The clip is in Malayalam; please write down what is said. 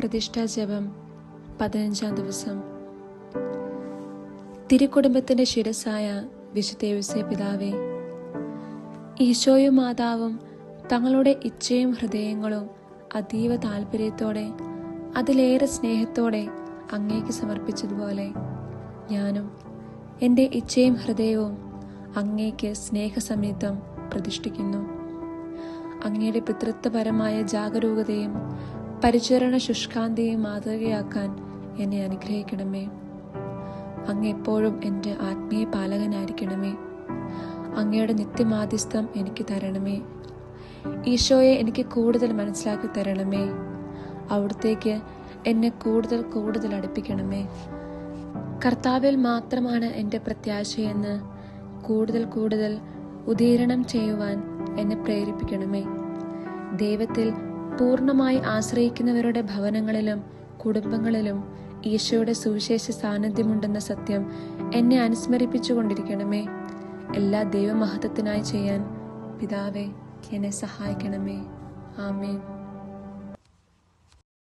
പ്രതിഷ്ഠാ ജപം 15-ാം ദിവസം. തിരുക്കുടുംബത്തിന്റെ ശിരസ്സായ വിശുദ്ധ യൗസേ പിതാവേ, ഈശോയും മാതാവും തങ്ങളുടെ ഇച്ഛയും ഹൃദയങ്ങളും അതീവ താല്പര്യത്തോടെ അതിലേറെ സ്നേഹത്തോടെ അങ്ങേക്ക് സമർപ്പിച്ചതുപോലെ ഞാനും എൻ്റെ ഇച്ഛയും ഹൃദയവും അങ്ങേക്ക് സ്നേഹസമേതം പ്രതിഷ്ഠിക്കുന്നു. അങ്ങയുടെ പിതൃത്വപരമായ ജാഗരൂകതയും പരിചരണ ശുഷ്കാന്തിയും മാതൃകയാക്കാൻ എന്നെ അനുഗ്രഹിക്കണമേ. അങ്ങ് എപ്പോഴും എൻ്റെ ആത്മീയ പാലകനായിരിക്കണമേ. അങ്ങയുടെ നിത്യമാധ്യസ്ഥം എനിക്ക് തരണമേ. ഈശോയെ എനിക്ക് കൂടുതൽ മനസ്സിലാക്കി തരണമേ. അവിടത്തേക്ക് എന്നെ കൂടുതൽ അടുപ്പിക്കണമേ. കർത്താവിൽ മാത്രമാണ് എൻ്റെ പ്രത്യാശയെന്ന് കൂടുതൽ ഉദീരണം ചെയ്യുവാൻ എന്നെ പ്രേരിപ്പിക്കണമേ. ദൈവത്തിൽ പൂർണ്ണമായി ആശ്രയിക്കുന്നവരുടെ ഭവനങ്ങളിലും കുടുംബങ്ങളിലും ഈശോയുടെ സുവിശേഷ സാന്നിധ്യമുണ്ടെന്ന സത്യം എന്നെ അനുസ്മരിപ്പിച്ചുകൊണ്ടിരിക്കണമേ. എല്ലാ ദൈവമഹത്വത്തിനായി ചെയ്യാൻ പിതാവേ എന്നെ സഹായിക്കണമേ. ആമേൻ.